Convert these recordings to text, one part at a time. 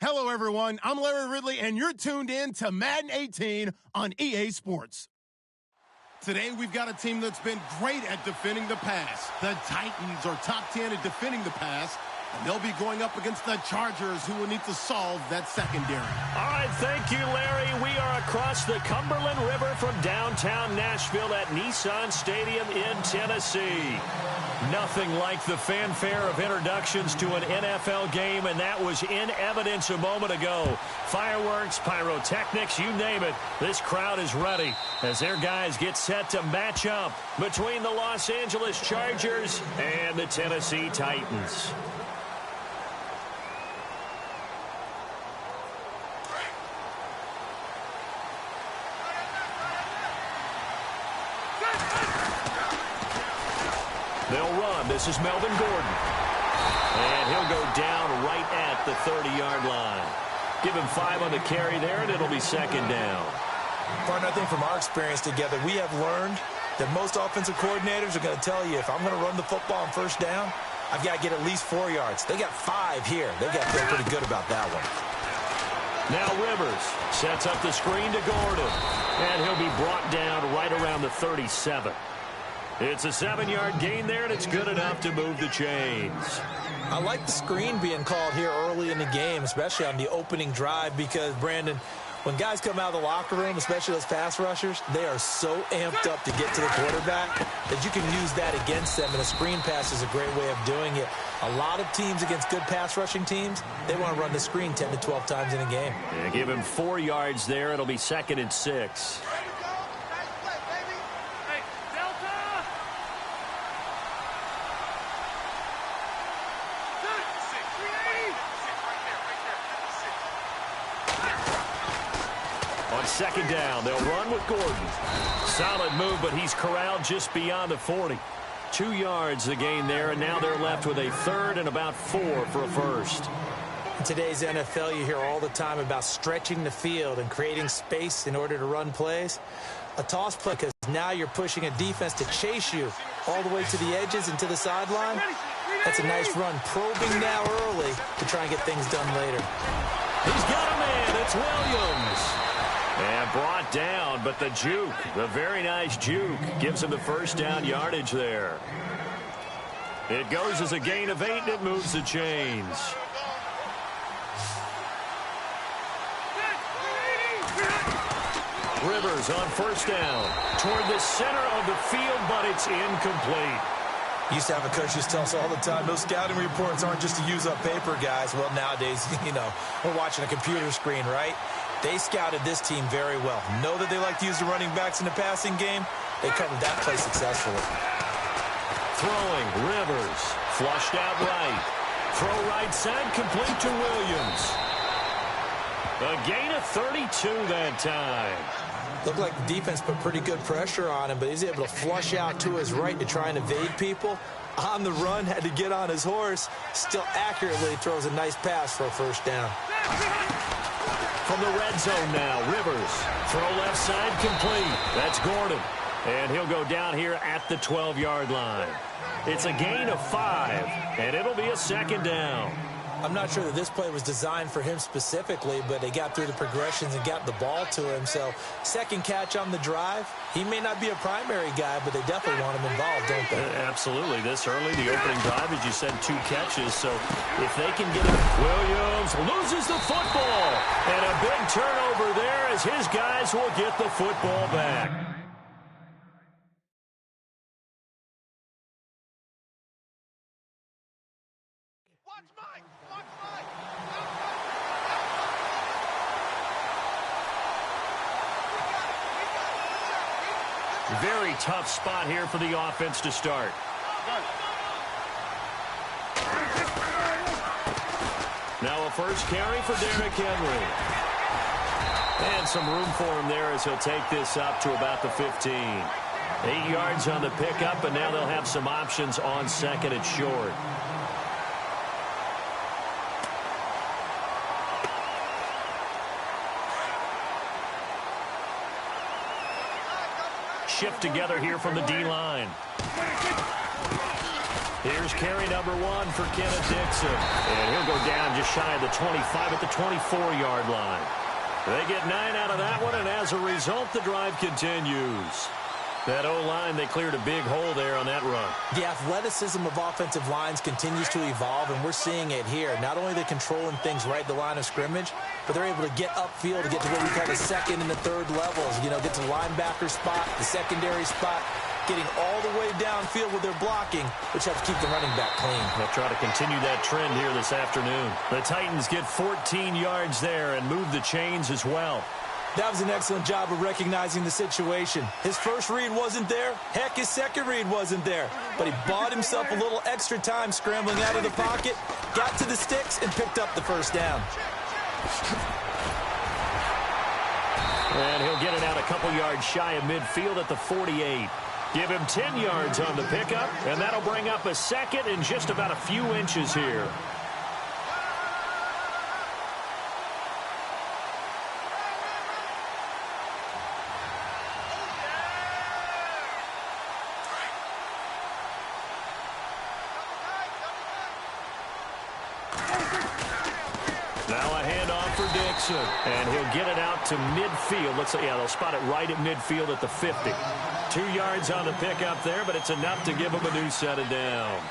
Hello, everyone. I'm Larry Ridley, and you're tuned in to Madden 18 on EA Sports. Today, we've got a team that's been great at defending the pass. The Titans are top 10 at defending the pass, and they'll be going up against the Chargers, who will need to solve that secondary. All right, thank you, Larry. We are across the Cumberland River from downtown Nashville at Nissan Stadium in Tennessee. Nothing like the fanfare of introductions to an NFL game, and that was in evidence a moment ago. Fireworks, pyrotechnics, you name it. This crowd is ready as their guys get set to match up between the Los Angeles Chargers and the Tennessee Titans. They'll run. This is Melvin Gordon. And he'll go down right at the 30-yard line. Give him 5 on the carry there, and it'll be second down. Partner, I think from our experience together, we have learned that most offensive coordinators are going to tell you, if I'm going to run the football on first down, I've got to get at least 4 yards. They got 5 here. They got to feel pretty good about that one. Now Rivers sets up the screen to Gordon. And he'll be brought down right around the 37. It's a 7-yard gain there, and it's good enough to move the chains. I like the screen being called here early in the game, especially on the opening drive, because, Brandon, when guys come out of the locker room, especially those pass rushers, they are so amped up to get to the quarterback that you can use that against them, and a screen pass is a great way of doing it. A lot of teams against good pass rushing teams, they want to run the screen 10 to 12 times in a game. Yeah, give him 4 yards there. It'll be 2nd and 6. Second down, they'll run with Gordon. Solid move, but he's corralled just beyond the 40. 2 yards the gain there, and now they're left with a 3rd and about 4 for a first. In today's NFL, you hear all the time about stretching the field and creating space in order to run plays. A toss play, because now you're pushing a defense to chase you all the way to the edges and to the sideline. That's a nice run, probing now early to try and get things done later. He's got a man. It's Williams. And brought down, but the juke, the very nice juke, gives him the first down yardage there. It goes as a gain of 8, and it moves the chains. Rivers on first down toward the center of the field, but it's incomplete. Used to have a coach used to tell us all the time, those scouting reports aren't just to use up paper, guys. Well, nowadays, we're watching a computer screen, right? They scouted this team very well. Know that they like to use the running backs in the passing game. They covered that play successfully. Throwing, Rivers. Flushed out right. Throw right side, complete to Williams. A gain of 32 that time. Looked like the defense put pretty good pressure on him, but he's able to flush out to his right to try and evade people. On the run, had to get on his horse. Still accurately throws a nice pass for a first down. From the red zone now, Rivers. Throw left side, complete. That's Gordon. And he'll go down here at the 12-yard line. It's a gain of 5, and it'll be a second down. I'm not sure that this play was designed for him specifically, but they got through the progressions and got the ball to him. So, second catch on the drive. He may not be a primary guy, but they definitely want him involved, don't they? Absolutely. This early, the opening drive, as you said, 2 catches. So, if they can get it, Williams loses the football. And a big turnover there as his guys will get the football back. Very tough spot here for the offense to start. Now a first carry for Derrick Henry. And some room for him there as he'll take this up to about the 15. 8 yards on the pickup, and now they'll have some options on second and short. Shift together here from the D-line. Here's carry number 1 for Kenneth Dixon. And he'll go down just shy of the 25 at the 24-yard line. They get 9 out of that one, and as a result, the drive continues. That O-line, they cleared a big hole there on that run. The athleticism of offensive lines continues to evolve, and we're seeing it here. Not only are they controlling things right at the line of scrimmage, but they're able to get upfield to get to what we call the second and the third levels. You know, get to the linebacker spot, the secondary spot, getting all the way downfield with their blocking, which helps keep the running back clean. They'll try to continue that trend here this afternoon. The Titans get 14 yards there and move the chains as well. That was an excellent job of recognizing the situation. His first read wasn't there. Heck, his second read wasn't there. But he bought himself a little extra time scrambling out of the pocket, got to the sticks, and picked up the first down. And he'll get it out a couple yards shy of midfield at the 48. Give him 10 yards on the pickup, and that'll bring up a second in just about a few inches here. And he'll get it out to midfield. Let's say, yeah, they'll spot it right at midfield at the 50. 2 yards on the pickup there, but it's enough to give him a new set of downs.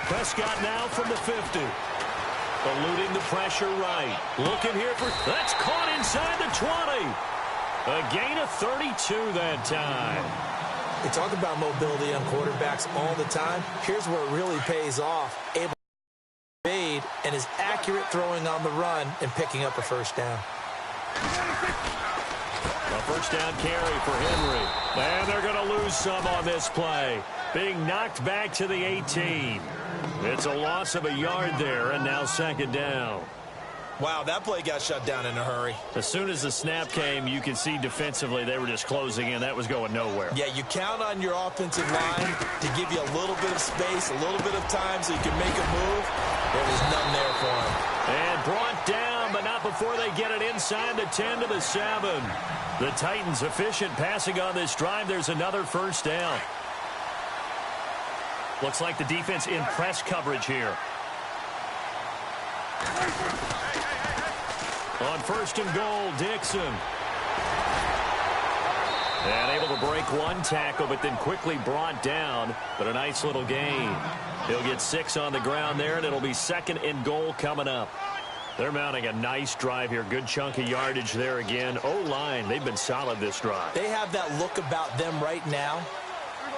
Prescott now from the 50. Eluding the pressure right. Looking here for, that's caught inside the 20. A gain of 32 that time. They talk about mobility on quarterbacks all the time. Here's where it really pays off. Able to evade and is accurate throwing on the run and picking up a first down. A first down carry for Henry. And they're going to lose some on this play. Being knocked back to the 18. It's a loss of a yard there, and now second down. Wow, that play got shut down in a hurry. As soon as the snap came, you could see defensively they were just closing in. That was going nowhere. Yeah, you count on your offensive line to give you a little bit of space, a little bit of time so you can make a move. There was none there for him. And brought down, but not before they get it inside the 10 to the 7. The Titans efficient passing on this drive. There's another first down. Looks like the defense in press coverage here. On first and goal, Dixon. And able to break one tackle, but then quickly brought down. But a nice little gain. He'll get 6 on the ground there, and it'll be second and goal coming up. They're mounting a nice drive here. Good chunk of yardage there again. O-line, they've been solid this drive. They have that look about them right now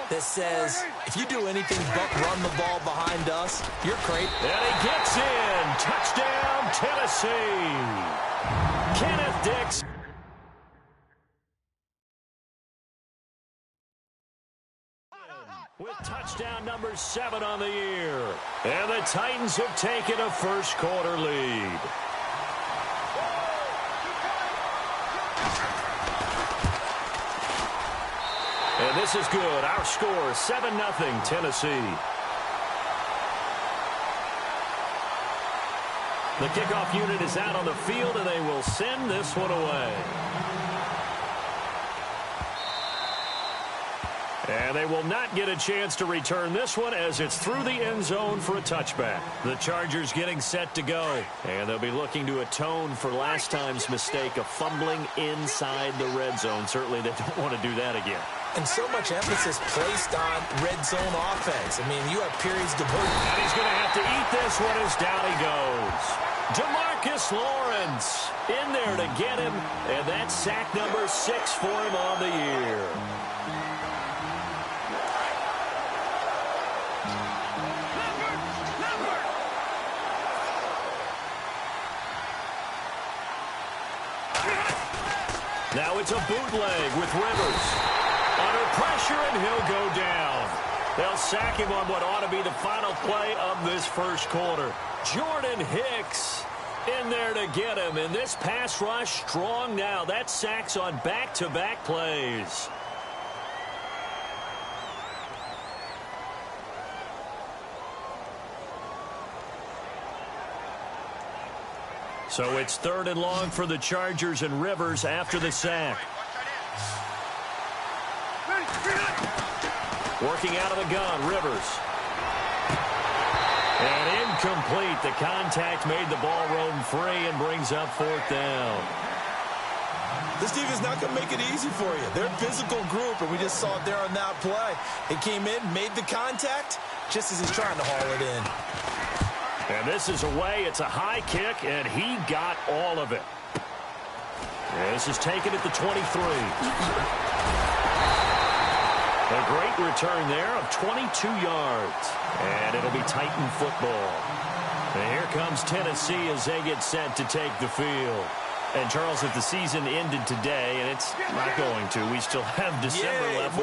that says, if you do anything but run the ball behind us, you're great. And he gets in. Touchdown, Tennessee. Kenneth Dixon. With touchdown number 7 on the year. And the Titans have taken a first quarter lead. And this is good. Our score, 7-0 Tennessee. The kickoff unit is out on the field, and they will send this one away. And they will not get a chance to return this one as it's through the end zone for a touchback. The Chargers getting set to go. And they'll be looking to atone for last time's mistake of fumbling inside the red zone. Certainly they don't want to do that again. And so much emphasis placed on red zone offense. I mean, you have periods to boot. And he's going to have to eat this one as down he goes. DeMarcus Lawrence in there to get him. And that's sack number 6 for him on the year. Now it's a bootleg with Rivers. Under pressure, and he'll go down. They'll sack him on what ought to be the final play of this first quarter. Jordan Hicks in there to get him. And this pass rush strong now. That sacks on back-to-back plays. So it's 3rd and long for the Chargers, and Rivers after the sack. Working out of the gun, Rivers. And incomplete. The contact made the ball roam free and brings up 4th down. This defense is not going to make it easy for you. They're a physical group, and we just saw it there on that play. He came in, made the contact, just as he's trying to haul it in. And this is away. It's a high kick, and he got all of it. And this is taken at the 23. A great return there of 22 yards. And it'll be Titan football. And here comes Tennessee as they get set to take the field. And, Charles, if the season ended today, and it's not going to, we still have December left.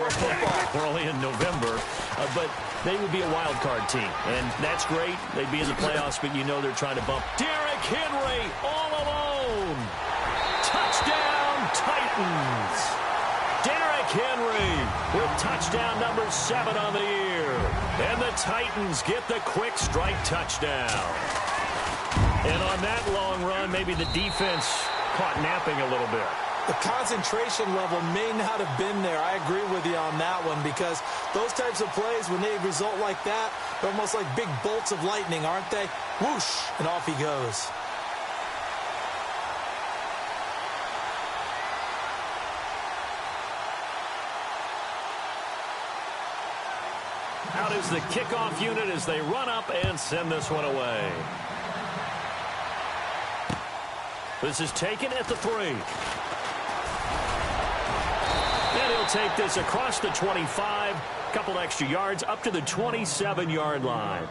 We're only in November. But they would be a wild card team. And that's great. They'd be in the playoffs, but you know they're trying to bump. Derrick Henry all alone. Touchdown, Titans. Derrick Henry with touchdown number 7 on the year. And the Titans get the quick strike touchdown. And on that long run, maybe the defense caught napping a little bit. The concentration level may not have been there. I agree with you on that one, because those types of plays, when they result like that, they're almost like big bolts of lightning, aren't they? Whoosh, and off he goes. Out is the kickoff unit as they run up and send this one away. This is taken at the 3. And he'll take this across the 25. Couple extra yards up to the 27-yard line.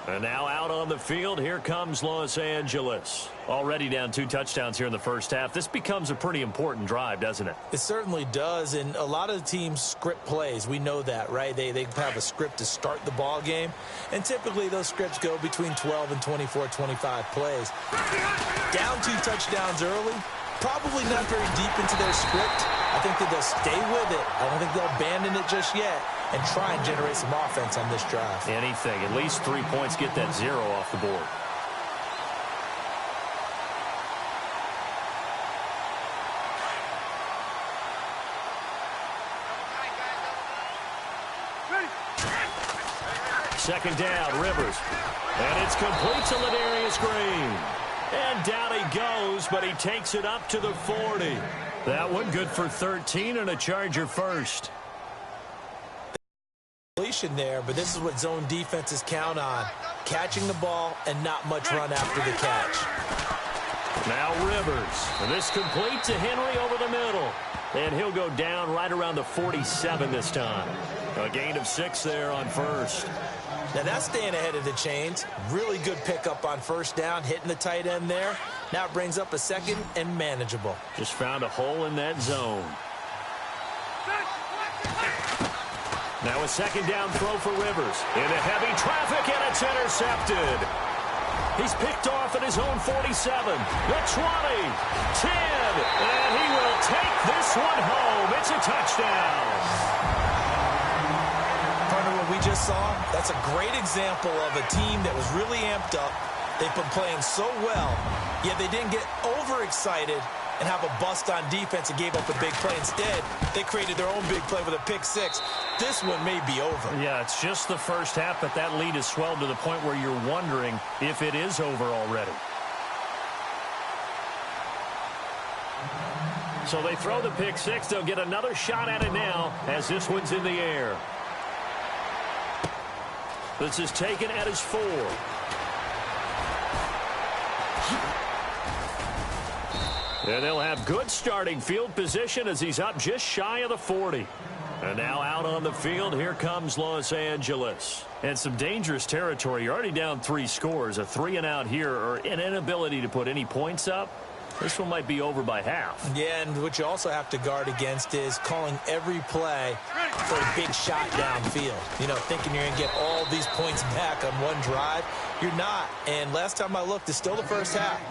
And now out on the field, here comes Los Angeles. Already down 2 touchdowns here in the first half. This becomes a pretty important drive, doesn't it? It certainly does, and a lot of the teams script plays. We know that, right? They have a script to start the ball game, and typically those scripts go between 12 and 24, 25 plays. Down 2 touchdowns early, probably not very deep into their script. I think that they'll stay with it. I don't think they'll abandon it just yet and try and generate some offense on this drive. Anything. At least 3 points, get that 0 off the board. Second down, Rivers. And it's complete to Ladarius Green. And down he goes, but he takes it up to the 40. That one good for 13 and a Charger first. There, but this is what zone defenses count on. Catching the ball and not much run after the catch. Now Rivers. And this complete to Henry over the middle. And he'll go down right around the 47 this time. A gain of 6 there on first. Now that's staying ahead of the chains. Really good pickup on first down, hitting the tight end there. Now it brings up a second and manageable. Just found a hole in that zone. Now a second down throw for Rivers. Into heavy traffic, and it's intercepted. He's picked off at his own 47. The 20, 10, and he will take this one home. It's a touchdown. Partner, what we just saw, that's a great example of a team that was really amped up. They've been playing so well, yet they didn't get overexcited and have a bust on defense and gave up a big play. Instead, they created their own big play with a pick 6. This one may be over. Yeah, it's just the first half, but that lead has swelled to the point where you're wondering if it is over already. So they throw the pick 6. They'll get another shot at it now as this one's in the air. This is taken at his 4. And they'll have good starting field position as he's up just shy of the 40. And now out on the field, here comes Los Angeles. And some dangerous territory. You're already down 3 scores. A 3-and-out here, or an inability to put any points up. This one might be over by half. Yeah, and what you also have to guard against is calling every play for a big shot downfield. You know, thinking you're going to get all these points back on one drive. You're not. And last time I looked, it's still the first half.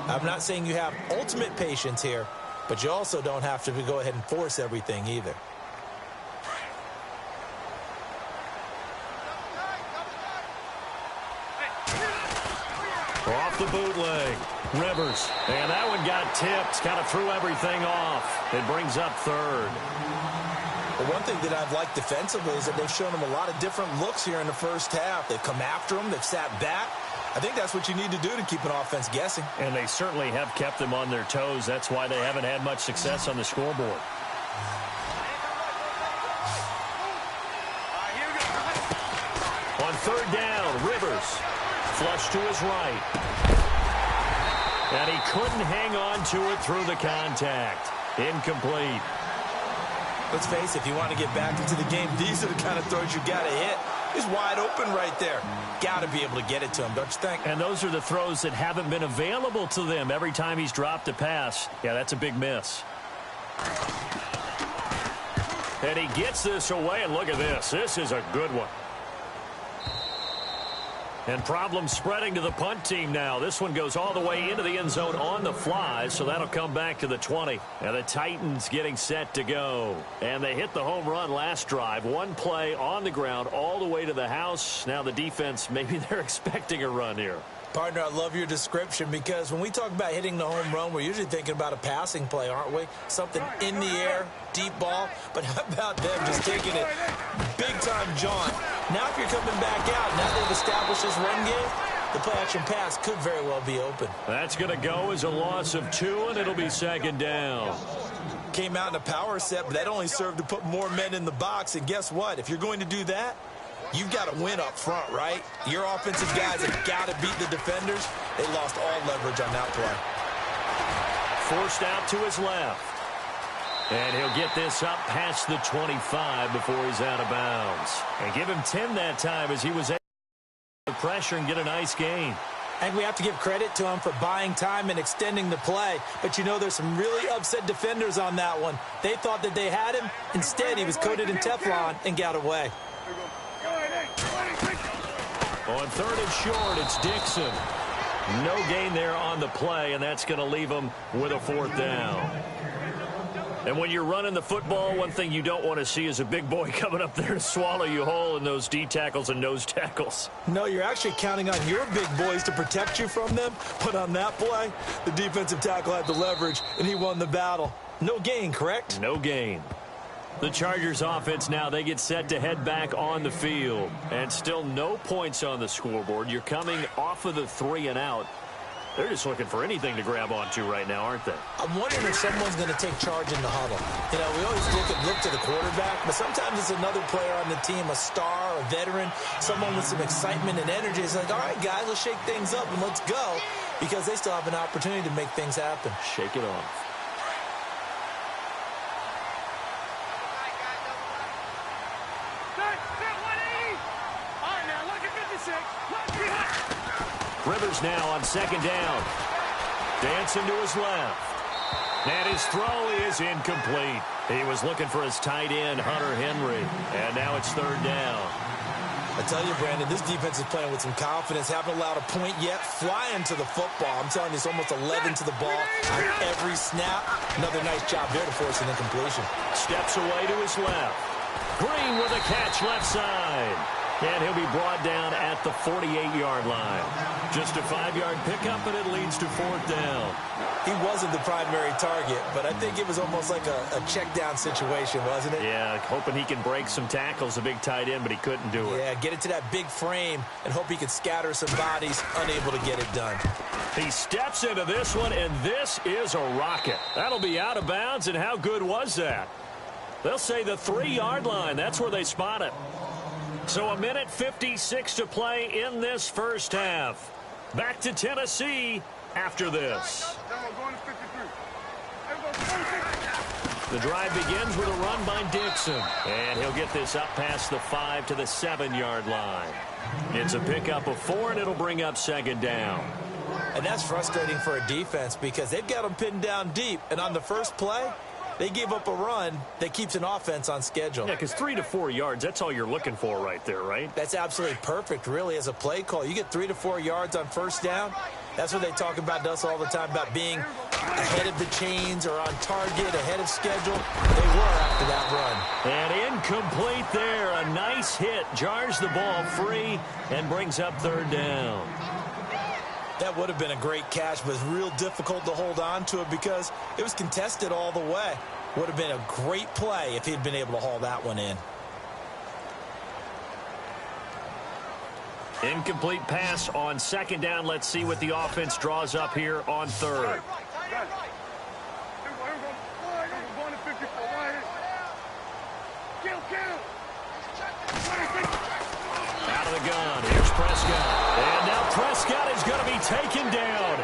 I'm not saying you have ultimate patience here, but you also don't have to go ahead and force everything either. Off the bootleg. Rivers. And that one got tipped. Kind of threw everything off. It brings up 3rd. But one thing that I've liked defensively is that they've shown him a lot of different looks here in the first half. They've come after him. They've sat back. I think that's what you need to do to keep an offense guessing. And they certainly have kept them on their toes. That's why they haven't had much success on the scoreboard. On third down, Rivers. Flush to his right. And he couldn't hang on to it through the contact. Incomplete. Let's face it, if you want to get back into the game, these are the kind of throws you got to hit. He's wide open right there. Got to be able to get it to him, don't you think? And those are the throws that haven't been available to them every time he's dropped a pass. Yeah, that's a big miss. And he gets this away, and look at this. This is a good one. And problems spreading to the punt team now. This one goes all the way into the end zone on the fly, so that'll come back to the 20. And the Titans getting set to go. And they hit the home run last drive. One play on the ground all the way to the house. Now the defense, maybe they're expecting a run here. Partner, I love your description because when we talk about hitting the home run, we're usually thinking about a passing play, aren't we? Something in the air, deep ball. But how about them just taking it big-time jaunt? Now if you're coming back out, now they've established this run game, the play-action pass could very well be open. That's going to go as a loss of 2, and it'll be second down. Came out in a power set, but that only served to put more men in the box. And guess what? If you're going to do that, you've got to win up front, right? Your offensive guys have got to beat the defenders. They lost all leverage on that play. Forced out to his left. And he'll get this up past the 25 before he's out of bounds. And give him 10 that time as he was able to pressure and get a nice gain. And we have to give credit to him for buying time and extending the play. But, you know, there's some really upset defenders on that one. They thought that they had him. Instead, he was coated in Teflon and got away. On third and short, it's Dixon. No gain there on the play, and that's going to leave him with a fourth down. And when you're running the football, one thing you don't want to see is a big boy coming up there to swallow you whole in those D tackles and nose tackles. No, you're actually counting on your big boys to protect you from them. But on that play, the defensive tackle had the leverage, and he won the battle. No gain, correct? No gain. The Chargers offense now, they get set to head back on the field. And still no points on the scoreboard. You're coming off of the 3 and out. They're just looking for anything to grab onto right now, aren't they? I'm wondering if someone's going to take charge in the huddle. You know, we always look to the quarterback, but sometimes it's another player on the team, a star, a veteran, someone with some excitement and energy. It's like, all right, guys, let's shake things up and let's go, because they still have an opportunity to make things happen. Shake it off. Rivers now on second down. Dancing to his left. And his throw is incomplete. He was looking for his tight end, Hunter Henry. And now it's third down. I tell you, Brandon, this defense is playing with some confidence. Haven't allowed a point yet. Flying to the football. I'm telling you, it's almost 11 to the ball on every snap. Another nice job there to force an incompletion. Steps away to his left. Green with a catch left side. And he'll be brought down at the 48-yard line. Just a 5-yard pickup, and it leads to fourth down. He wasn't the primary target, but I think it was almost like a check-down situation, wasn't it? Yeah, hoping he can break some tackles, a big tight end, but he couldn't do it. Yeah, get it to that big frame and hope he can scatter some bodies, unable to get it done. He steps into this one, and this is a rocket. That'll be out of bounds, and how good was that? They'll say the 3-yard line. That's where they spot it. So 1:56 to play in this first half. Back to Tennessee after this. The drive begins with a run by Dixon. And he'll get this up past the 5 to the 7-yard line. It's a pickup of 4, and it'll bring up second down. And that's frustrating for a defense because they've got them pinned down deep. And on the first play, they gave up a run that keeps an offense on schedule. Yeah, because 3 to 4 yards, that's all you're looking for right there, right? That's absolutely perfect, really, as a play call. You get 3 to 4 yards on first down. That's what they talk about to us all the time, about being ahead of the chains or on target, ahead of schedule. They were after that run. And incomplete there. A nice hit. Jars the ball free and brings up third down. That would have been a great catch, but it's real difficult to hold on to it because it was contested all the way. Would have been a great play if he'd been able to haul that one in. Incomplete pass on second down. Let's see what the offense draws up here on third. Out of the gun. Here's Prescott. And now Prescott is going to be taken down.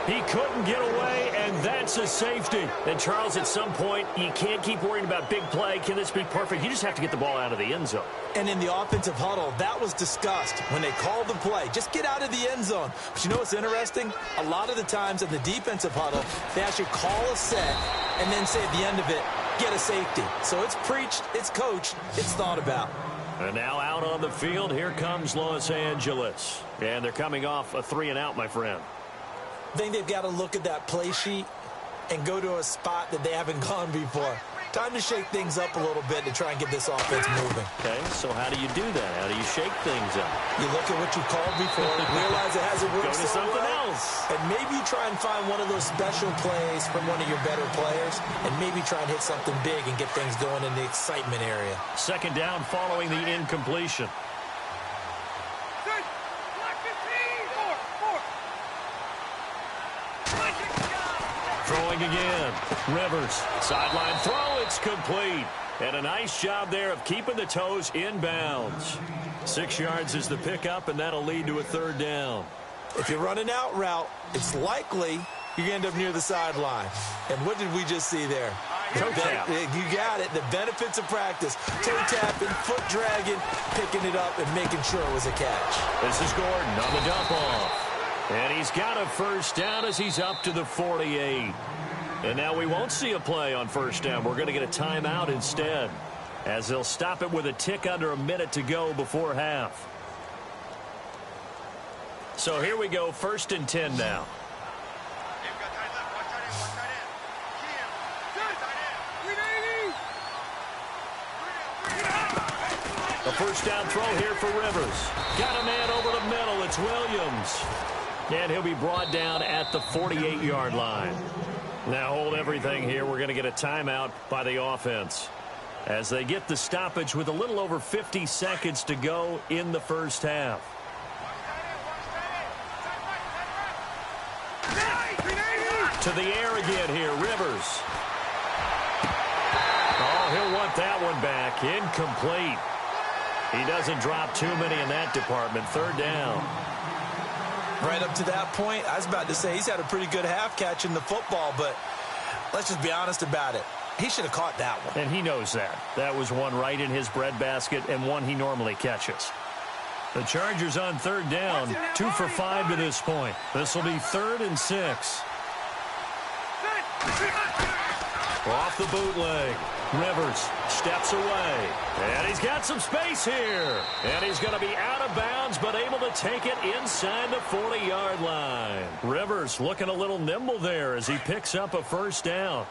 He couldn't get away, and that's a safety. And, Charles, at some point, you can't keep worrying about big play. Can this be perfect? You just have to get the ball out of the end zone. And in the offensive huddle, that was discussed when they called the play. Just get out of the end zone. But you know what's interesting? A lot of the times in the defensive huddle, they actually call a set and then say at the end of it, get a safety. So it's preached, it's coached, it's thought about. And now out on the field, here comes Los Angeles. And they're coming off a 3-and-out, my friend. I think they've got to look at that play sheet and go to a spot that they haven't gone before. Time to shake things up a little bit to try and get this offense moving. Okay, so how do you do that? How do you shake things up? You look at what you called before, realize it hasn't worked Go to so something well, else. and maybe try and find one of those special plays from one of your better players, and maybe try and hit something big and get things going in the excitement area. Second down following the incompletion. Throwing again. Rivers. Sideline throw. It's complete. And a nice job there of keeping the toes in bounds. 6 yards is the pickup, and that'll lead to a third down. If you're running out route, it's likely you end up near the sideline. And what did we just see there? Toe tap. You got it. The benefits of practice. Toe tapping, foot dragging, picking it up, and making sure it was a catch. This is Gordon on the dump off. And he's got a first down as he's up to the 48. And now we won't see a play on first down. We're going to get a timeout instead, as they'll stop it with a tick under a minute to go before half. So here we go, 1st and 10 now. A first down throw here for Rivers. Got a man over the middle. It's Williams. And he'll be brought down at the 48-yard line. Now hold everything here. We're going to get a timeout by the offense as they get the stoppage with a little over 50 seconds to go in the first half. To the air again here, Rivers. Oh, he'll want that one back. Incomplete. He doesn't drop too many in that department. Third down. Right up to that point, I was about to say he's had a pretty good half catching the football, but let's just be honest about it. He should have caught that one. And he knows that. That was one right in his breadbasket and one he normally catches. The Chargers on third down, 2 for 5 to this point. This will be 3rd and 6. Off the bootleg. Rivers steps away. And he's got some space here. And he's going to be out of bounds, but able to take it inside the 40-yard line. Rivers looking a little nimble there as he picks up a first down.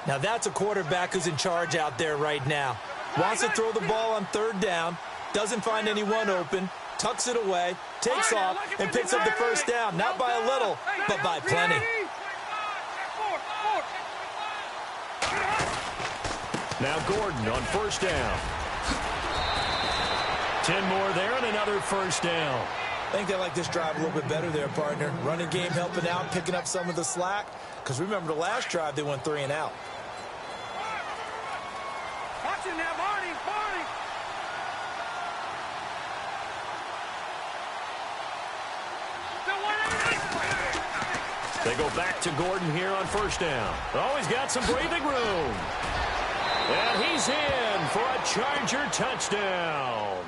Now that's a quarterback who's in charge out there right now. Wants to throw the ball on third down. Doesn't find anyone open. Tucks it away. Takes off and picks up the first down. Not by a little, but by plenty. Now Gordon on first down. 10 more there and another first down. I think they like this drive a little bit better there, partner. Running game helping out, picking up some of the slack. Because remember the last drive, they went 3 and out. Watch it now, Marty. They go back to Gordon here on first down. Oh, he's got some breathing room. And he's in for a Charger touchdown.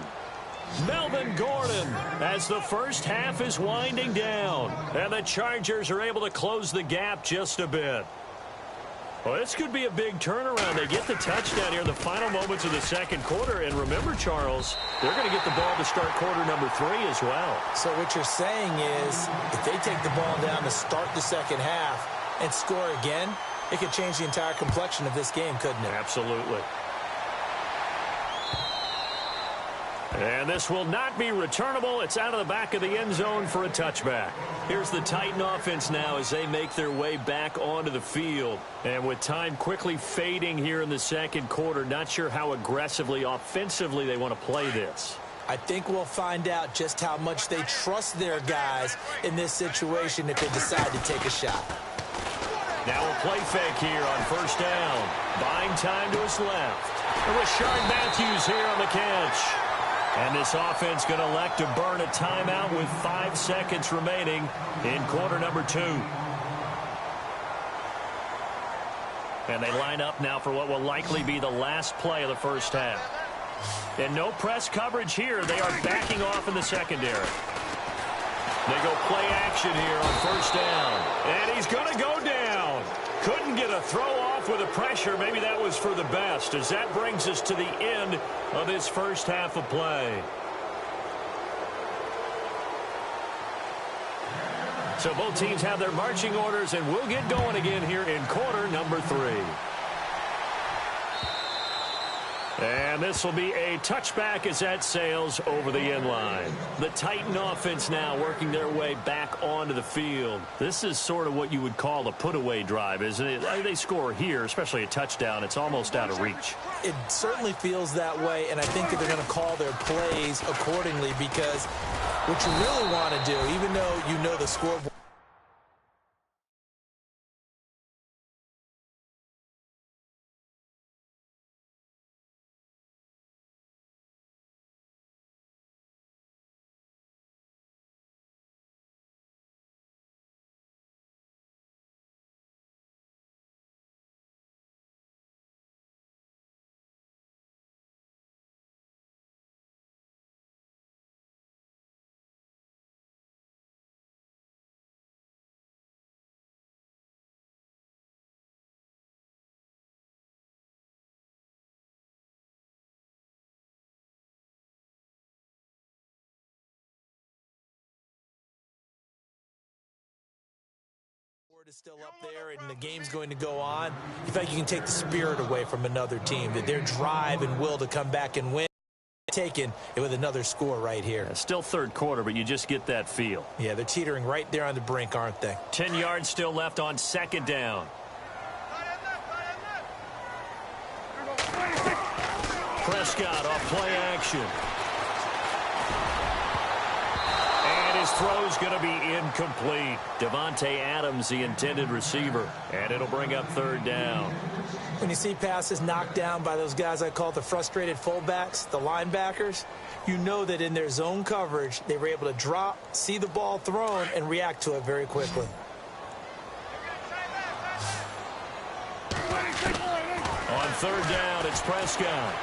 Melvin Gordon as the first half is winding down. And the Chargers are able to close the gap just a bit. Well, this could be a big turnaround. They get the touchdown here in the final moments of the second quarter. And remember, Charles, they're going to get the ball to start quarter number 3 as well. So what you're saying is if they take the ball down to start the second half and score again, it could change the entire complexion of this game, couldn't it? Absolutely. And this will not be returnable. It's out of the back of the end zone for a touchback. Here's the Titan offense now as they make their way back onto the field. And with time quickly fading here in the second quarter, not sure how aggressively, offensively they want to play this. I think we'll find out just how much they trust their guys in this situation if they decide to take a shot. Now a play fake here on first down. Buying time to his left. And Rashard Matthews here on the catch. And this offense going to elect to burn a timeout with 5 seconds remaining in quarter number 2. And they line up now for what will likely be the last play of the first half. And no press coverage here. They are backing off in the secondary. They go play action here on first down. And he's going to go down. Couldn't get a throw off with the pressure. Maybe that was for the best, as that brings us to the end of this first half of play. So both teams have their marching orders, and we'll get going again here in quarter number 3. And this will be a touchback as that sails over the end line. The Titan offense now working their way back onto the field. This is sort of what you would call a put-away drive, isn't it? They score here, especially a touchdown. It's almost out of reach. It certainly feels that way, and I think that they're going to call their plays accordingly, because what you really want to do, even though you know the scoreboard, is still up there and the game's going to go on. In fact, you can take the spirit away from another team, that their drive and will to come back and win, taken it with another score right here. It's still third quarter, but you just get that feel. Yeah, they're teetering right there on the brink, aren't they? 10 yards still left on second down. Prescott off play action. His throw's going to be incomplete. Devontae Adams, the intended receiver. And it'll bring up third down. When you see passes knocked down by those guys I call the frustrated fullbacks, the linebackers, you know that in their zone coverage, they were able to drop, see the ball thrown, and react to it very quickly. On third down, it's Prescott.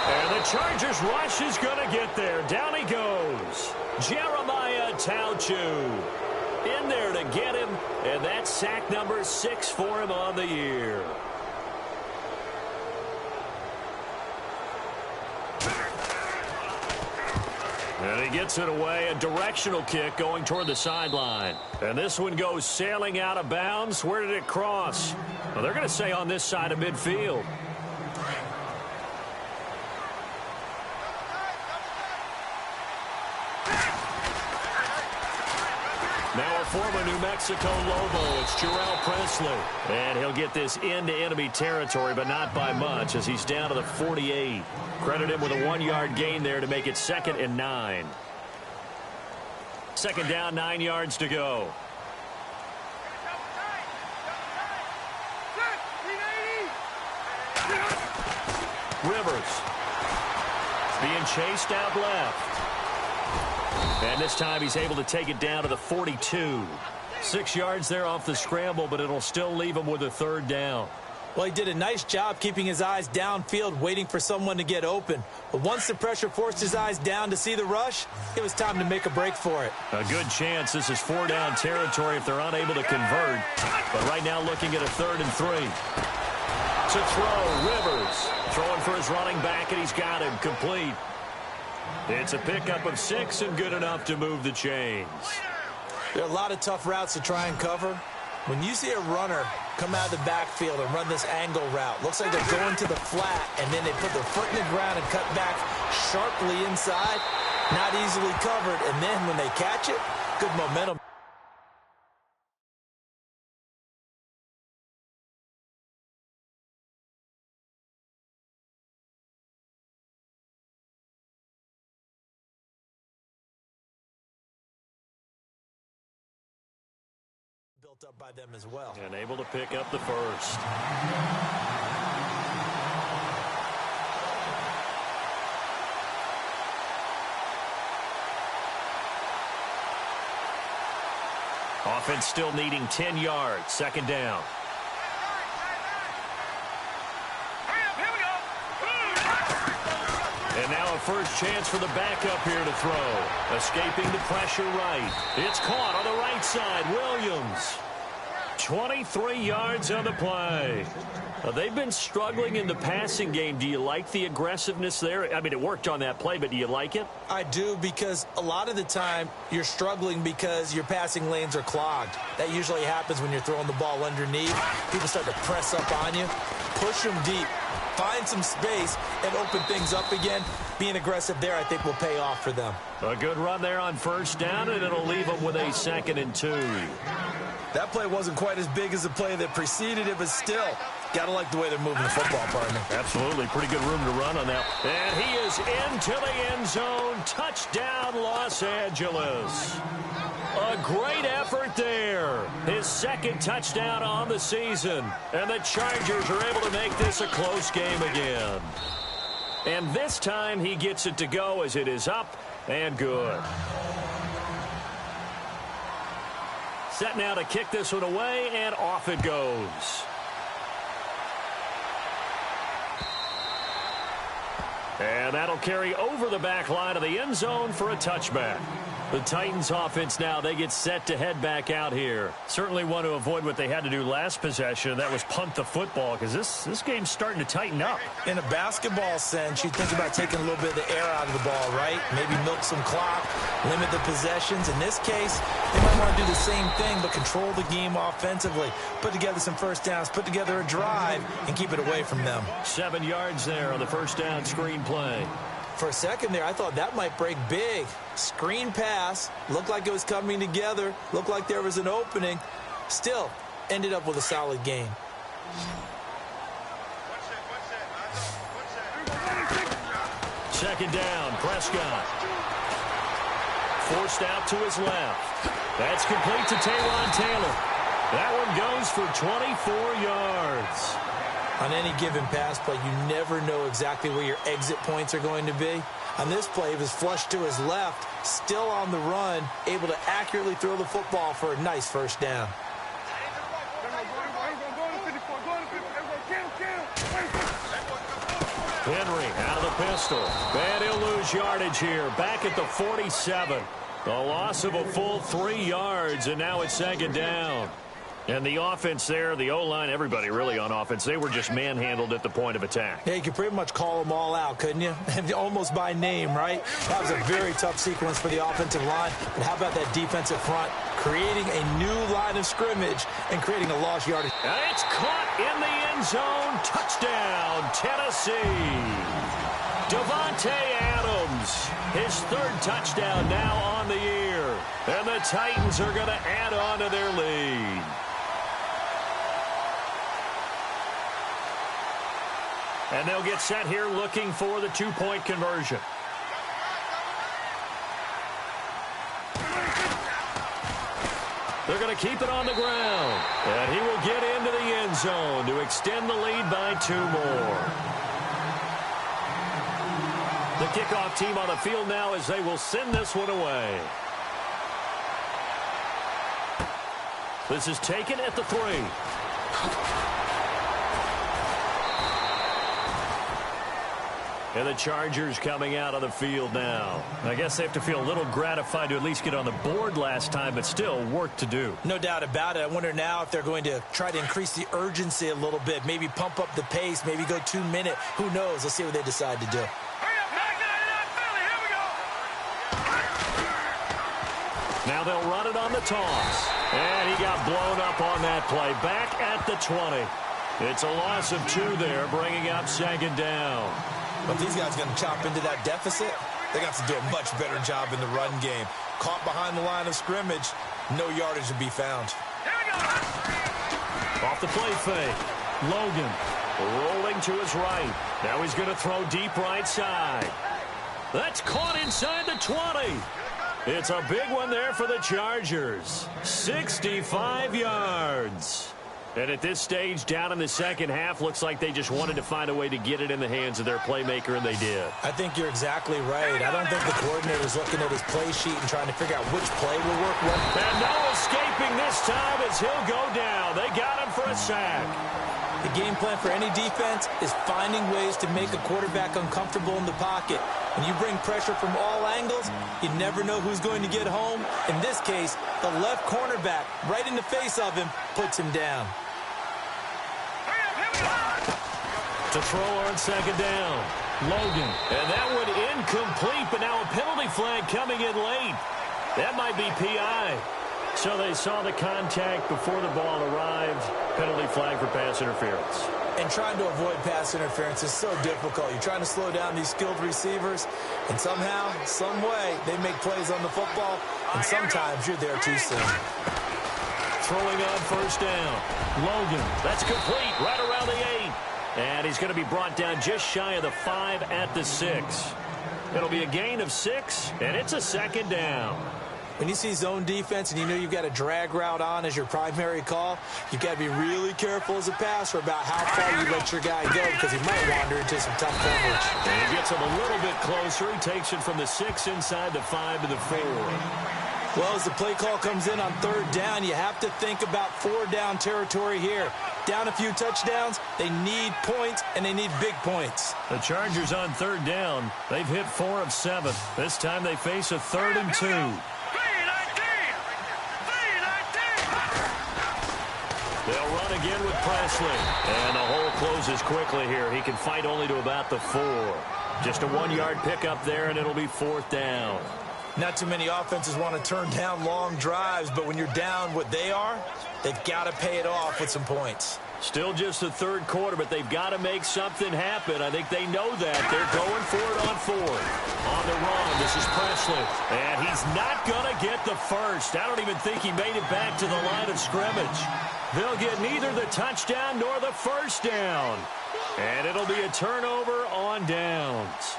And the Chargers rush is going to get there. Down he goes. Jeremiah Tauchu in there to get him, and that's sack number 6 for him on the year. And he gets it away, a directional kick going toward the sideline. And this one goes sailing out of bounds. Where did it cross? Well, they're going to say on this side of midfield. Now a former New Mexico Lobo, it's Jarrell Presley. And he'll get this into enemy territory, but not by much, as he's down to the 48. Credit him with a 1-yard gain there to make it 2nd and 9. Second down, 9 yards to go. Rivers being chased out left. And this time he's able to take it down to the 42. 6 yards there off the scramble, but it'll still leave him with a third down. Well, he did a nice job keeping his eyes downfield, waiting for someone to get open. But once the pressure forced his eyes down to see the rush, it was time to make a break for it. A good chance this is 4-down territory if they're unable to convert. But right now looking at a 3rd and 3. To throw, Rivers. Throwing for his running back, and he's got him complete. It's a pickup of 6 and good enough to move the chains. There are a lot of tough routes to try and cover. When you see a runner come out of the backfield and run this angle route. Looks like they're going to the flat, and then they put their foot in the ground and cut back sharply inside. Not easily covered, and then when they catch it, good momentum. Built up by them as well. And able to pick up the first. Offense still needing 10 yards. Second down. And now a first chance for the backup here to throw. Escaping the pressure right. It's caught on the right side. Williams. 23 yards on the play. They've been struggling in the passing game. Do you like the aggressiveness there? I mean, it worked on that play, but do you like it? I do, because a lot of the time you're struggling because your passing lanes are clogged. That usually happens when you're throwing the ball underneath. People start to press up on you. Push them deep. Find some space and open things up again. Being aggressive there, I think, will pay off for them. A good run there on first down, and it'll leave them with a 2nd and 2. That play wasn't quite as big as the play that preceded it, but still, got to like the way they're moving the football, partner. Absolutely. Pretty good room to run on that. And he is into the end zone. Touchdown, Los Angeles. A great effort there. His 2nd touchdown on the season. And the Chargers are able to make this a close game again. And this time he gets it to go as it is up and good. Set now to kick this one away, and off it goes. And that'll carry over the back line of the end zone for a touchback. The Titans offense now, they get set to head back out here. Certainly want to avoid what they had to do last possession. That was punt the football, because this game's starting to tighten up. In a basketball sense, you think about taking a little bit of the air out of the ball, right? Maybe milk some clock, limit the possessions. In this case, they might want to do the same thing, but control the game offensively. Put together some first downs, put together a drive, and keep it away from them. 7 yards there on the first down screen play. For a second there, I thought that might break big. Screen pass. Looked like it was coming together. Looked like there was an opening. Still, ended up with a solid game. Second down, Prescott. Forced out to his left. That's complete to Taywan Taylor. That one goes for 24 yards. On any given pass play, you never know exactly where your exit points are going to be. On this play, it was flushed to his left, still on the run, able to accurately throw the football for a nice first down. Henry out of the pistol. And he'll lose yardage here. Back at the 47. A loss of a full 3 yards, and now it's 2nd down. And the offense there, the O-line, everybody really on offense, they were just manhandled at the point of attack. Yeah, you could pretty much call them all out, couldn't you? Almost by name, right? That was a very tough sequence for the offensive line. But how about that defensive front creating a new line of scrimmage and creating a lost yardage? And it's caught in the end zone. Touchdown, Tennessee. Devontae Adams, his 3rd touchdown now on the year. And the Titans are going to add on to their lead. And they'll get set here looking for the 2-point conversion. They're going to keep it on the ground. And he will get into the end zone to extend the lead by 2 more. The kickoff team on the field now as they will send this one away. This is taken at the 3. And the Chargers coming out on the field now. I guess they have to feel a little gratified to at least get on the board last time, but still work to do. No doubt about it. I wonder now if they're going to try to increase the urgency a little bit, maybe pump up the pace, maybe go 2-minute. Who knows? Let's see what they decide to do. Now they'll run it on the toss. And he got blown up on that play. Back at the 20. It's a loss of 2 there, bringing up second down. But these guys are going to chop into that deficit. They got to do a much better job in the run game. Caught behind the line of scrimmage, no yardage to be found. Off the play fake. Logan rolling to his right. Now he's going to throw deep right side. That's caught inside the 20. It's a big one there for the Chargers. 65 yards. And at this stage, down in the second half, looks like they just wanted to find a way to get it in the hands of their playmaker, and they did. I think you're exactly right. I don't think the coordinator's looking at his play sheet and trying to figure out which play will work well. And no escaping this time as he'll go down. They got him for a sack. The game plan for any defense is finding ways to make a quarterback uncomfortable in the pocket. When you bring pressure from all angles, you never know who's going to get home. In this case, the left cornerback, right in the face of him, puts him down. To throw on second down. Logan. And that one incomplete, but now a penalty flag coming in late. That might be PI. So they saw the contact before the ball arrived. Penalty flag for pass interference. And trying to avoid pass interference is so difficult. You're trying to slow down these skilled receivers, and somehow, some way, they make plays on the football, and sometimes you're there too soon. Throwing on first down. Logan. That's complete right around the 8. And he's going to be brought down just shy of the 5 at the 6. It'll be a gain of 6, and it's a second down. When you see zone defense and you know you've got a drag route on as your primary call, you've got to be really careful as a passer about how far you let your guy go because he might wander into some tough coverage. And he gets him a little bit closer. He takes it from the 6 inside the 5 to the 4. Well, as the play call comes in on third down, you have to think about 4-down territory here. Down a few touchdowns, they need points, and they need big points. The Chargers on third down. They've hit 4 of 7. This time they face a 3rd and 2. They'll run again with Presley. And the hole closes quickly here. He can fight only to about the 4. Just a 1-yard pickup there, and it'll be 4th down. Not too many offenses want to turn down long drives, but when you're down what they are, they've got to pay it off with some points. Still just the 3rd quarter, but they've got to make something happen. I think they know that. They're going for it on 4th. On the run, this is Presley. And he's not going to get the first. I don't even think he made it back to the line of scrimmage. They'll get neither the touchdown nor the first down. And it'll be a turnover on downs.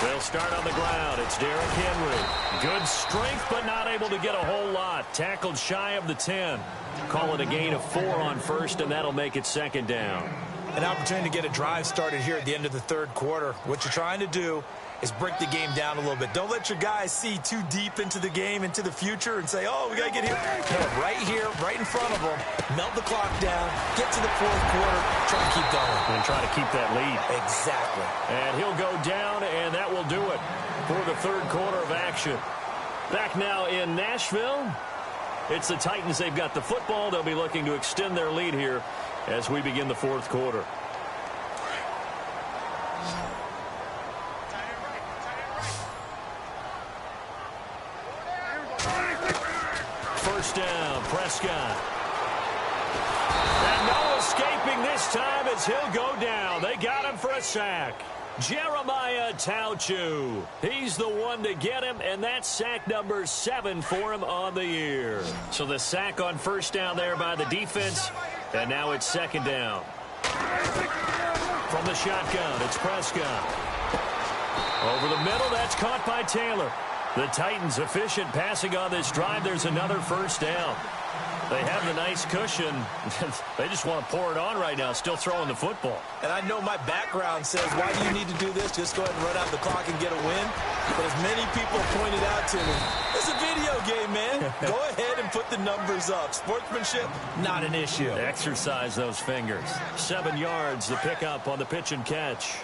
They'll start on the ground. It's Derrick Henry. Good strength, but not able to get a whole lot. Tackled shy of the 10. Call it a gain of 4 on first, and that'll make it 2nd down. An opportunity to get a drive started here at the end of the 3rd quarter. What you're trying to do is break the game down a little bit. Don't let your guys see too deep into the game, into the future, and say, oh, we got to get here. No, right here, right in front of them. Melt the clock down, get to the 4th quarter, try to keep going. And try to keep that lead. Exactly. And he'll go down, and that will do it for the 3rd quarter of action. Back now in Nashville. It's the Titans. They've got the football. They'll be looking to extend their lead here as we begin the 4th quarter. First down, Prescott. And no escaping this time as he'll go down. They got him for a sack. Jeremiah Tauchu. He's the one to get him, and that's sack number 7 for him on the year. So the sack on first down there by the defense, and now it's 2nd down. From the shotgun, it's Prescott. Over the middle, that's caught by Taylor. The Titans efficient passing on this drive. There's another first down. They have the nice cushion. They just want to pour it on right now, still throwing the football. And I know my background says, why do you need to do this? Just go ahead and run out the clock and get a win. But as many people have pointed out to me, it's a video game, man. Go ahead and put the numbers up. Sportsmanship, not an issue. Exercise those fingers. 7 yards, the pickup on the pitch and catch.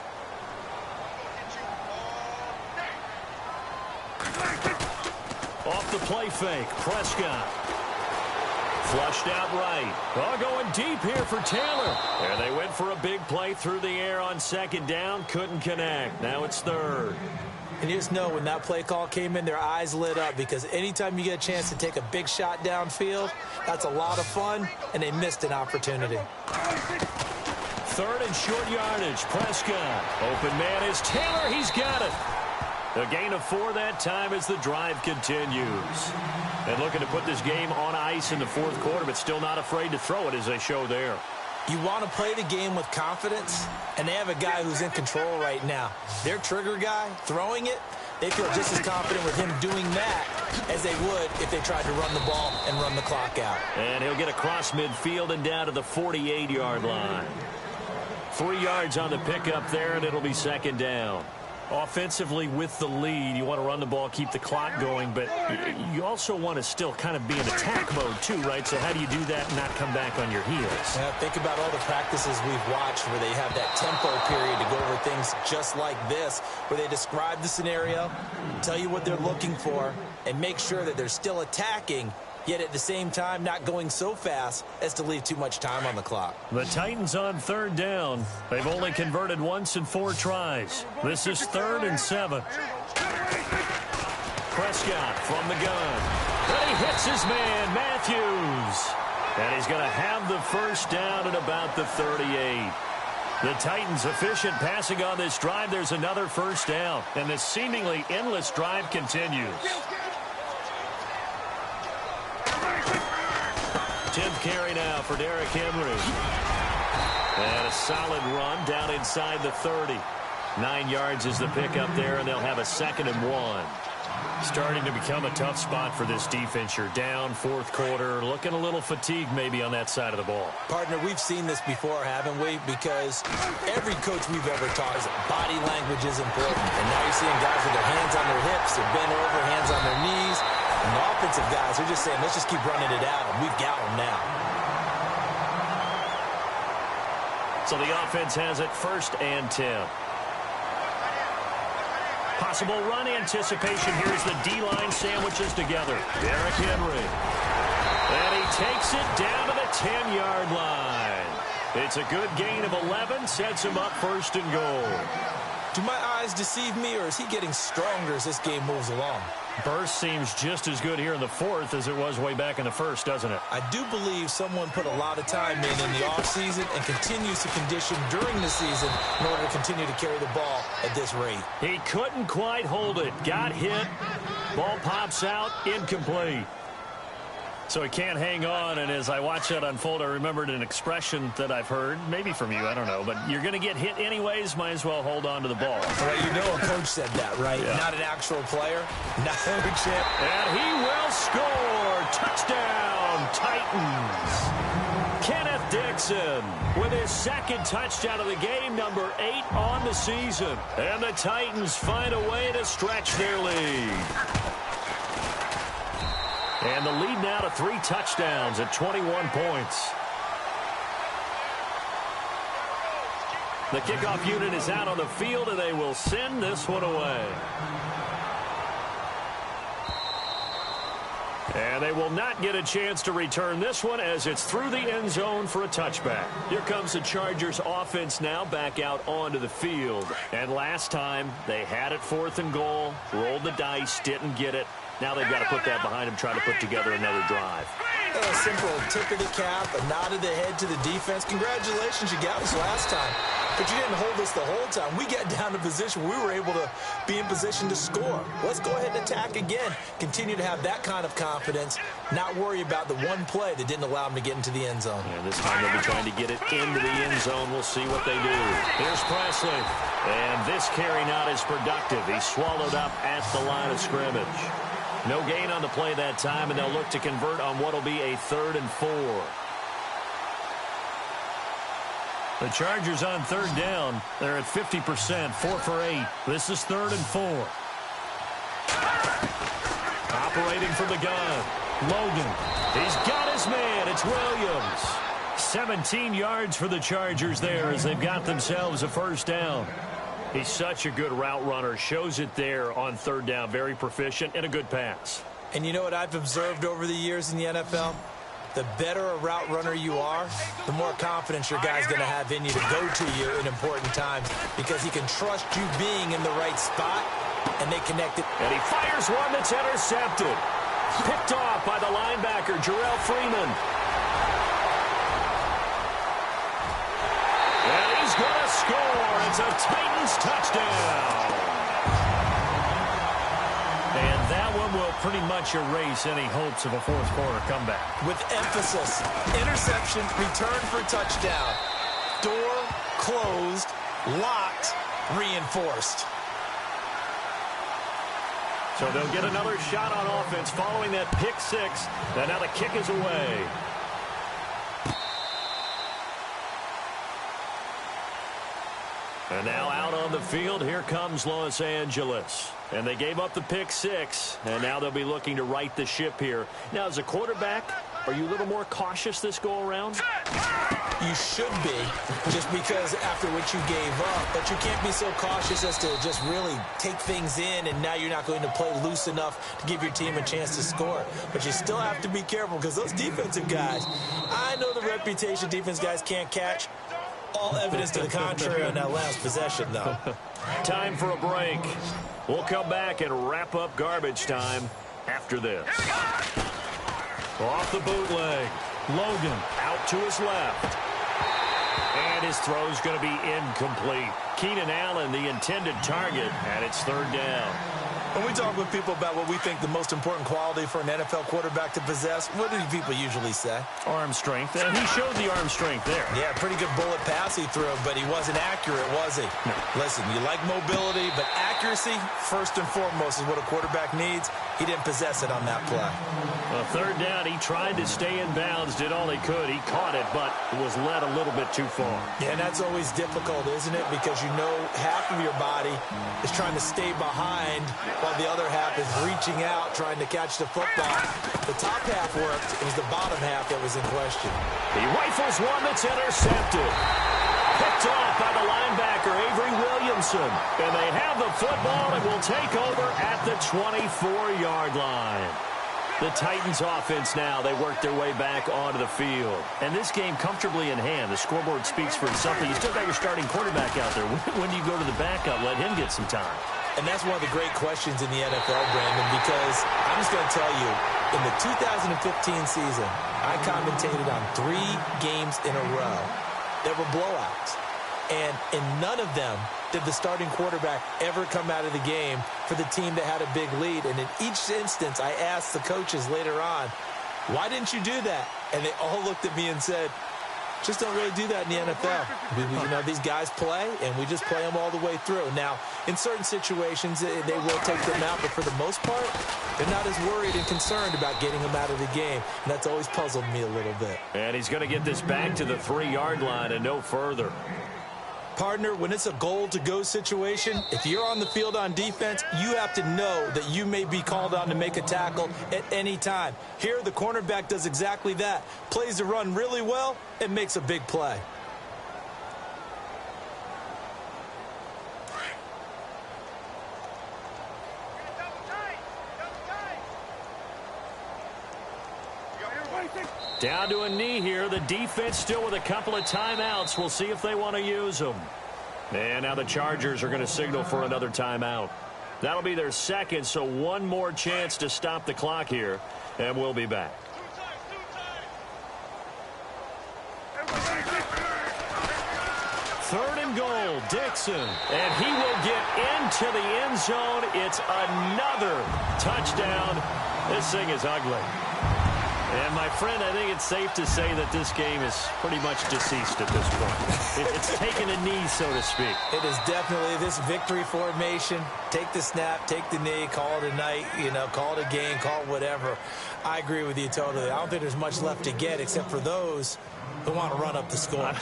Off the play fake, Prescott. Flushed out right. Oh, going deep here for Taylor. There they went for a big play through the air on second down. Couldn't connect. Now it's third. And you just know when that play call came in, their eyes lit up because anytime you get a chance to take a big shot downfield, that's a lot of fun, and they missed an opportunity. Third and short yardage. Prescott. Open man is Taylor. He's got it. A gain of 4 that time as the drive continues. And looking to put this game on ice in the fourth quarter, but still not afraid to throw it as they show there. You want to play the game with confidence, and they have a guy who's in control right now. Their trigger guy, throwing it, they feel just as confident with him doing that as they would if they tried to run the ball and run the clock out. And he'll get across midfield and down to the 48-yard line. 3 yards on the pickup there, and it'll be second down. Offensively with the lead, you want to run the ball, keep the clock going, but you also want to still kind of be in attack mode too, right? So how do you do that and not come back on your heels? Yeah, think about all the practices we've watched where they have that tempo period to go over things just like this, where they describe the scenario, tell you what they're looking for, and make sure that they're still attacking, yet at the same time not going so fast as to leave too much time on the clock. The Titans on third down. They've only converted once in 4 tries. This is 3rd and 7. Prescott from the gun. But he hits his man, Matthews. And he's going to have the first down at about the 38. The Titans efficient passing on this drive. There's another first down. And the seemingly endless drive continues. 10th carry now for Derrick Henry. And a solid run down inside the 30. 9 yards is the pickup there, and they'll have a 2nd and 1. Starting to become a tough spot for this defense. You're down fourth quarter, looking a little fatigued maybe on that side of the ball. Partner, we've seen this before, haven't we? Because every coach we've ever taught is body language is important. And now you're seeing guys with their hands on their hips, they're bent over, hands on their knees. And the offensive guys are just saying, let's just keep running it out, and we've got them now. So the offense has it 1st and 10. Possible run anticipation. Here's the D-line sandwiches together. Derrick Henry. And he takes it down to the 10-yard line. It's a good gain of 11. Sets him up 1st and goal. Do my eyes deceive me, or is he getting stronger as this game moves along? Burst seems just as good here in the 4th as it was way back in the 1st, doesn't it? I do believe someone put a lot of time in the offseason and continues to condition during the season in order to continue to carry the ball at this rate. He couldn't quite hold it. Got hit. Ball pops out. Incomplete. So he can't hang on, and as I watch that unfold, I remembered an expression that I've heard, maybe from you, I don't know, but you're going to get hit anyways, might as well hold on to the ball. Well, you know a coach said that, right? Yeah. Not an actual player. Not a chip. And he will score. Touchdown, Titans. Kenneth Dixon with his 2nd touchdown of the game, number 8 on the season. And the Titans find a way to stretch their lead. And the lead now to 3 touchdowns at 21 points. The kickoff unit is out on the field, and they will send this one away. And they will not get a chance to return this one as it's through the end zone for a touchback. Here comes the Chargers offense now back out onto the field. And last time they had it 4th and goal, rolled the dice, didn't get it. Now they've got to put that behind them, try to put together another drive. A simple tip of the cap, a nod of the head to the defense. Congratulations, you got us last time. But you didn't hold us the whole time. We got down to position. We were able to be in position to score. Let's go ahead and attack again. Continue to have that kind of confidence. Not worry about the one play that didn't allow them to get into the end zone. Yeah, this time they'll be trying to get it into the end zone. We'll see what they do. Here's Presley. And this carry not as productive. He's swallowed up at the line of scrimmage. No gain on the play that time, and they'll look to convert on what will be a 3rd and 4. The Chargers on 3rd down. They're at 50%, 4 for 8. This is 3rd and 4. Operating from the gun. Logan. He's got his man. It's Williams. 17 yards for the Chargers there as they've got themselves a first down. He's such a good route runner. Shows it there on 3rd down. Very proficient and a good pass. And you know what I've observed over the years in the NFL? the better a route runner you are, the more confidence your guy's going to have in you to go to you in important times because he can trust you being in the right spot, and they connect it. And he fires one that's intercepted. Picked off by the linebacker, Jarrell Freeman. And he's going to score. It's a Titans touchdown. And that one will pretty much erase any hopes of a fourth quarter comeback. With emphasis, interception, return for touchdown. Door closed, locked, reinforced. So they'll get another shot on offense following that pick six. And now the kick is away. And now out on the field, here comes Los Angeles. And they gave up the pick six, and now they'll be looking to right the ship here. Now, as a quarterback, are you a little more cautious this go-around? You should be, just because after what you gave up. But you can't be so cautious as to just really take things in, and now you're not going to play loose enough to give your team a chance to score. But you still have to be careful because those defensive guys, I know the reputation defense guys can't catch. All evidence to the contrary on that last possession, though. Time for a break. We'll come back and wrap up garbage time after this. Off the bootleg. Logan out to his left. And his throw's going to be incomplete. Keenan Allen, the intended target, and it's third down. When we talk with people about what we think the most important quality for an NFL quarterback to possess, what do people usually say? Arm strength, and he showed the arm strength there. Yeah, pretty good bullet pass he threw, but he wasn't accurate, was he? No. Listen, you like mobility, but accuracy, first and foremost, is what a quarterback needs. He didn't possess it on that play. Well, third down, he tried to stay in bounds, did all he could. He caught it, but was led a little bit too far. Yeah, and that's always difficult, isn't it? Because you know half of your body is trying to stay behind while the other half is reaching out, trying to catch the football. The top half worked. It was the bottom half that was in question. He rifles one that's intercepted. Picked off by the linebacker, Avery Williamson. And they have the football and will take over at the 24-yard line. The Titans offense now, they work their way back onto the field. And this game comfortably in hand. The scoreboard speaks for itself. You still got your starting quarterback out there. When do you go to the backup? Let him get some time. And that's one of the great questions in the NFL, Brandon, because I'm just going to tell you, in the 2015 season, I commentated on 3 games in a row that were blowouts. And in none of them did the starting quarterback ever come out of the game for the team that had a big lead. And in each instance, I asked the coaches later on, why didn't you do that? And they all looked at me and said, just don't really do that in the NFL. You know, these guys play, and we just play them all the way through. Now, in certain situations, they will take them out, but for the most part, they're not as worried and concerned about getting them out of the game. And that's always puzzled me a little bit. And he's going to get this back to the 3-yard line and no further. Partner, when it's a goal-to-go situation, if you're on the field on defense, you have to know that you may be called on to make a tackle at any time. Here, the cornerback does exactly that. Plays the run really well and makes a big play. Down to a knee here. The defense still with a couple of timeouts. We'll see if they want to use them. And now the Chargers are going to signal for another timeout. That'll be their second, so one more chance to stop the clock here, and we'll be back. Third and goal, Dixon. And he will get into the end zone. It's another touchdown. This thing is ugly. And, my friend, I think it's safe to say that this game is pretty much deceased at this point. It's taken a knee, so to speak. It is definitely this victory formation. Take the snap, take the knee, call it a night, call it a game, call it whatever. I agree with you totally. I don't think there's much left to get except for those who want to run up the score.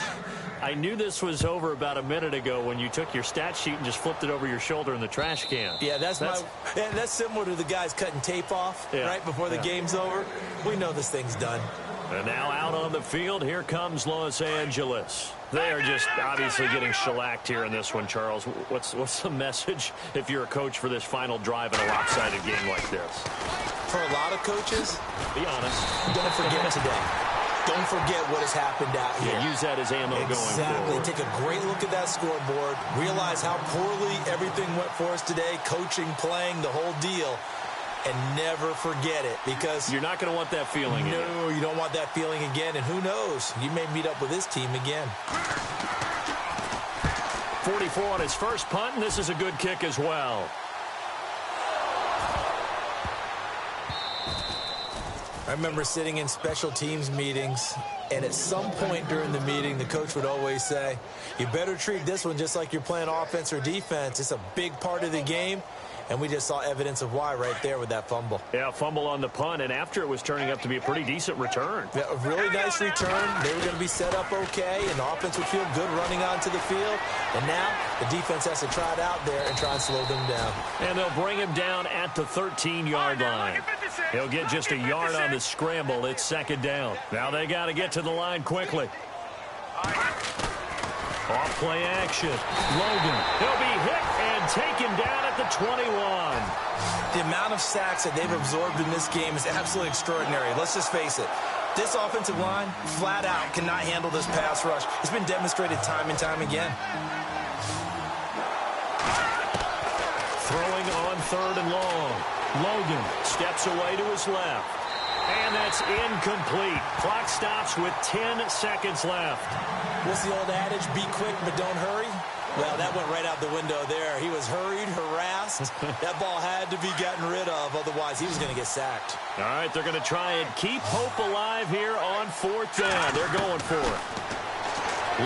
I knew this was over about a minute ago when you took your stat sheet and just flipped it over your shoulder in the trash can. Yeah, that's similar to the guys cutting tape off right before the game's over. We know this thing's done. And now out on the field, here comes Los Angeles. They are just obviously getting shellacked here in this one, Charles. What's the message if you're a coach for this final drive in a lopsided game like this? For a lot of coaches, be honest, don't forget today. Don't forget what has happened out here. Yeah, use that as ammo going forward. Take a great look at that scoreboard. Realize how poorly everything went for us today. Coaching, playing, the whole deal. And never forget it, because you're not going to want that feeling again. No, you don't want that feeling again. And who knows? You may meet up with this team again. 44 on his first punt, and this is a good kick as well. I remember sitting in special teams meetings, and at some point during the meeting, the coach would always say, you better treat this one just like you're playing offense or defense. It's a big part of the game. And we just saw evidence of why right there with that fumble. Yeah, fumble on the punt, and after it was turning up to be a pretty decent return. Yeah, a really nice return. They were going to be set up okay, and the offense would feel good running onto the field. And now the defense has to try it out there and try and slow them down. And they'll bring him down at the 13-yard line. He'll get just a yard on the scramble. It's second down. Now they got to get to the line quickly. Off play action. Logan. He'll be hit and taken down at the 21. The amount of sacks that they've absorbed in this game is absolutely extraordinary. Let's just face it. This offensive line, flat out, cannot handle this pass rush. It's been demonstrated time and time again. Throwing on third and long. Logan steps away to his left. And that's incomplete. Clock stops with 10 seconds left. What's the old adage? Be quick, but don't hurry. Well, that went right out the window there. He was hurried, harassed. That ball had to be gotten rid of. Otherwise, he was going to get sacked. All right, they're going to try and keep hope alive here on fourth down. They're going for it.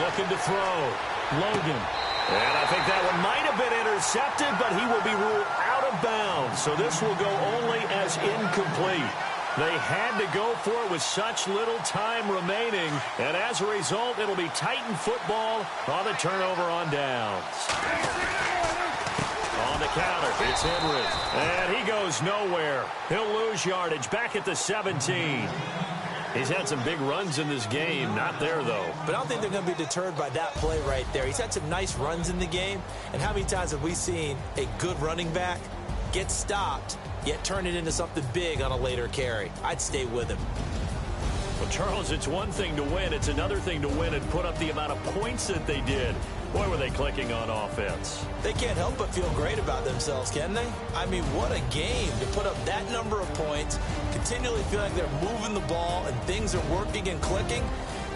Looking to throw. Logan. And I think that one might have been intercepted, but he will be ruled out of bounds. So this will go only as incomplete. They had to go for it with such little time remaining. And as a result, it'll be Titan football on the turnover on downs. On the counter, it's Henry. And he goes nowhere. He'll lose yardage back at the 17. He's had some big runs in this game. Not there, though. But I don't think they're going to be deterred by that play right there. He's had some nice runs in the game. And how many times have we seen a good running back get stopped, yet turn it into something big on a later carry? I'd stay with him. Well, Charles, it's one thing to win. It's another thing to win and put up the amount of points that they did. Boy, were they clicking on offense. They can't help but feel great about themselves, can they? I mean, what a game to put up that number of points, continually feel like they're moving the ball and things are working and clicking.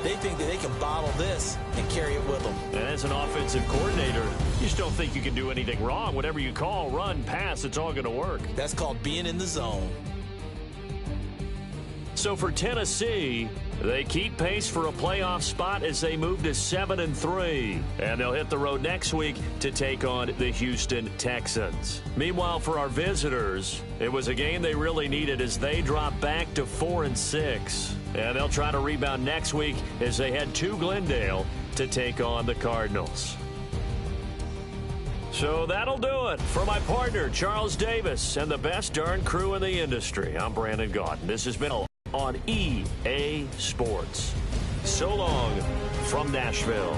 They think that they can bottle this and carry it with them. And as an offensive coordinator, you just don't think you can do anything wrong. Whatever you call, run, pass, it's all going to work. That's called being in the zone. So for Tennessee, they keep pace for a playoff spot as they move to 7-3. And they'll hit the road next week to take on the Houston Texans. Meanwhile, for our visitors, it was a game they really needed as they drop back to 4-6. And they'll try to rebound next week as they head to Glendale to take on the Cardinals. So that'll do it. For my partner, Charles Davis, and the best darn crew in the industry, I'm Brandon Gaudin. This has been on EA Sports. So long from Nashville.